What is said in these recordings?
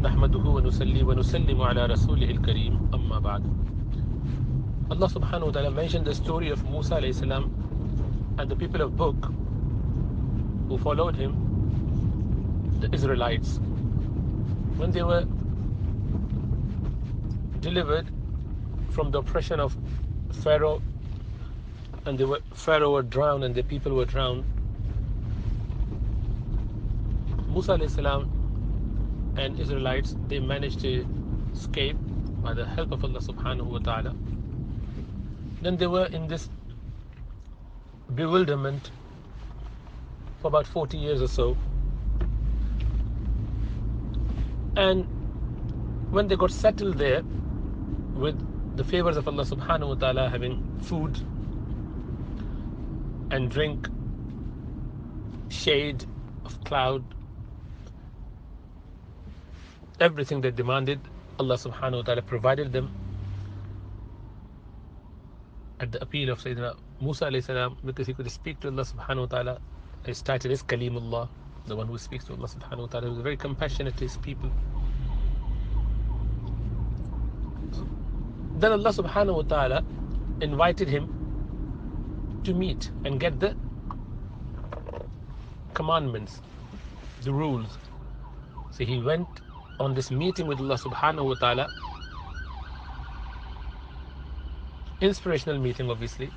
نحمده ونصلي ونسلم على رسوله الكريم أما بعد. Allah subhanahu wa ta'ala mentioned the story of Musa alayhi salam and the people of book who followed him, the Israelites, when they were delivered from the oppression of Pharaoh, and Pharaoh were drowned and the people were drowned. Musa alayhi salam and Israelites, they managed to escape by the help of Allah subhanahu wa ta'ala. Then they were in this bewilderment for about 40 years or so. And when they got settled there with the favors of Allah subhanahu wa ta'ala, having food and drink, shade of cloud, everything they demanded, Allah subhanahu wa ta'ala provided them. At the appeal of Sayyidina Musa alayhi salam, because he could speak to Allah subhanahu wa ta'ala. His title is Kalimullah, the one who speaks to Allah subhanahu wa ta'ala. He was very compassionate to his people. Then Allah subhanahu wa ta'ala invited him to meet and get the commandments, the rules. So he went on this meeting with Allah subhanahu wa ta'ala, inspirational meeting obviously,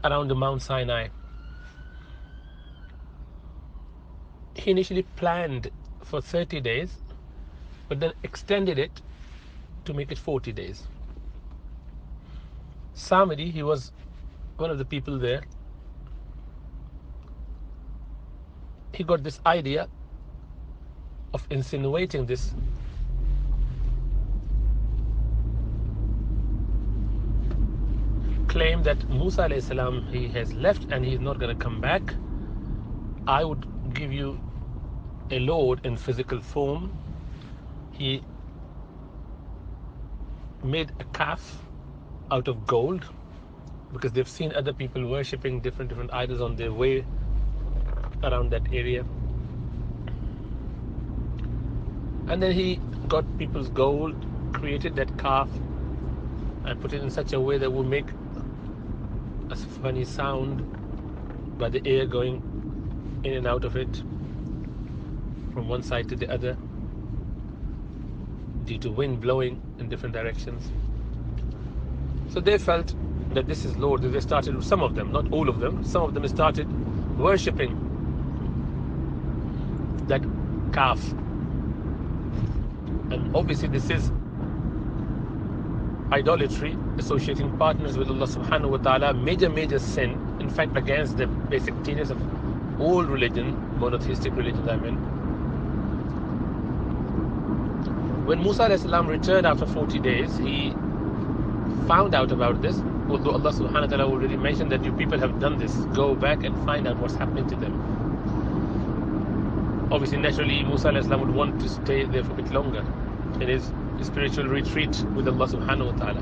around the Mount Sinai. He initially planned for 30 days, but then extended it to make it 40 days. Samiri, he was one of the people there. He got this idea of insinuating this claim that Musa alayhi salam, he has left and he is not going to come back. I would give you a load in physical form. He made a calf out of gold, because they've seen other people worshipping different idols on their way around that area. And then he got people's gold, created that calf, and put it in such a way that would make a funny sound by the air going in and out of it from one side to the other due to wind blowing in different directions. So they felt that this is Lord. They started, some of them, not all of them, some of them started worshipping that calf. And obviously this is idolatry, associating partners with Allah subhanahu wa ta'ala, major sin, in fact against the basic tenets of all religion, monotheistic religions I mean. When Musa alayhi salam returned after 40 days, he found out about this, although Allah subhanahu wa ta'ala already mentioned that you people have done this, go back and find out what's happening to them. Obviously, naturally, Musa alayhi salam would want to stay there for a bit longer in his spiritual retreat with Allah subhanahu wa ta'ala.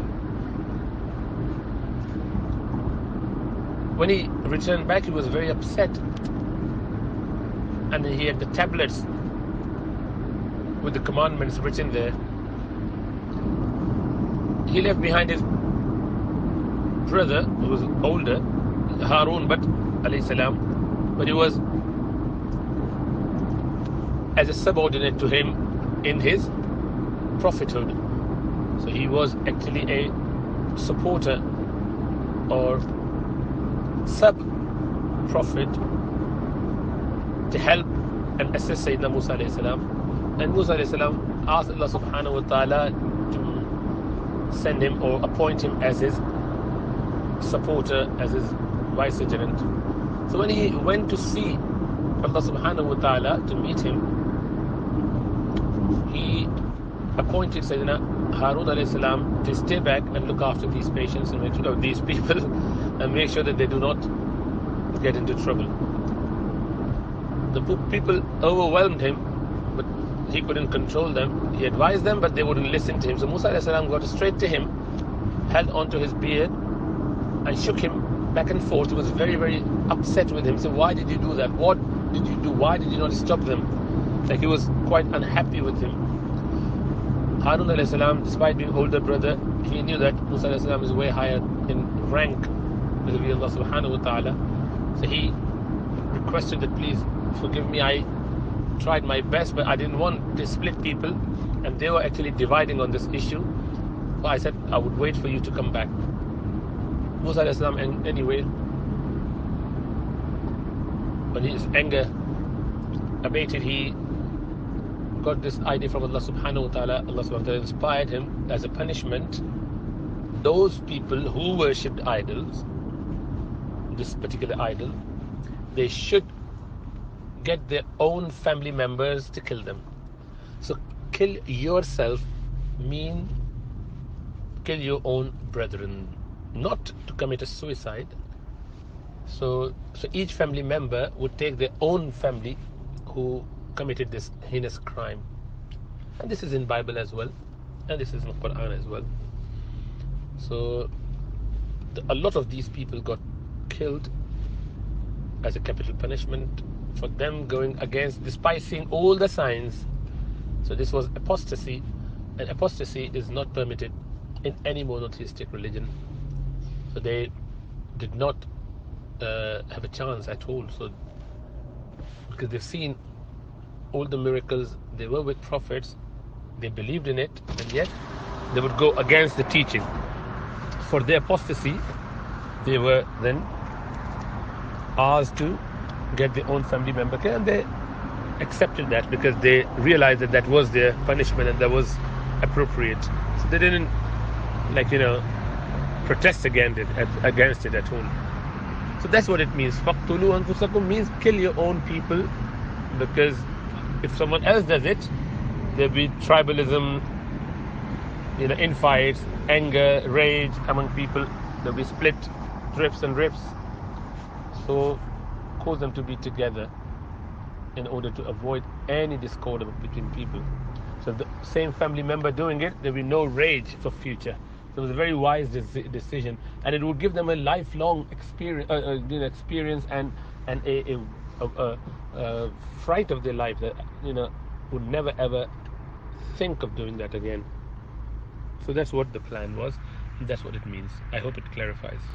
When he returned back, he was very upset, and he had the tablets with the commandments written there. He left behind his brother, who was older, Harun, alayhi salam, but he was as a subordinate to him in his prophethood. So he was actually a supporter or sub-prophet to help and assist Sayyidina Musa alayhi salam. And Musa alayhi salam asked Allah subhanahu wa ta'ala to send him or appoint him as his supporter, as his vicegerent. So when he went to see Allah subhanahu wa ta'ala to meet him, he appointed Sayyidina Harun alayhi salam to stay back and look after these patients and make sure, these people and make sure that they do not get into trouble. The people overwhelmed him, but he couldn't control them. He advised them, but they wouldn't listen to him. So Musa alayhi salam got straight to him, held onto his beard and shook him back and forth. He was very upset with him. So why did you do that? What did you do? Why did you not stop them? Like he was quite unhappy with him. Harun alayhi salam, despite being older brother, he knew that Musa alayhi salam is way higher in rank with Allah subhanahu wa ta'ala. So he requested that, please forgive me, I tried my best, but I didn't want to split people, and they were actually dividing on this issue. So I said I would wait for you to come back. Musa alayhi salam, anyway, when his anger abated, he got this idea from Allah subhanahu wa ta'ala. Allah subhanahu wa ta'ala inspired him as a punishment. Those people who worshipped idols, this particular idol, they should get their own family members to kill them. So kill yourself mean kill your own brethren, not to commit a suicide. So each family member would take their own family who committed this heinous crime. And this is in Bible as well, and this is in Quran as well. So a lot of these people got killed as a capital punishment for them going against, despite seeing all the signs. So this was apostasy, and apostasy is not permitted in any monotheistic religion. So they did not have a chance at all. So because they've seen all the miracles, they were with prophets, they believed in it, and yet they would go against the teaching. For their apostasy, they were then asked to get their own family member killed, and they accepted that because they realized that that was their punishment and that was appropriate. So they didn't, protest against it at all. So that's what it means. فَقْتُلُوا أَنفُسَكُمْ means kill your own people, because if someone else does it, there'll be tribalism, infights, anger, rage among people. There'll be split, drifts and rifts. So cause them to be together in order to avoid any discord between people. So the same family member doing it, there'll be no rage for future. So it was a very wise decision, and it would give them a lifelong experience and a fright of their life that would never ever think of doing that again. So that's what the plan was, and that's what it means. I hope it clarifies.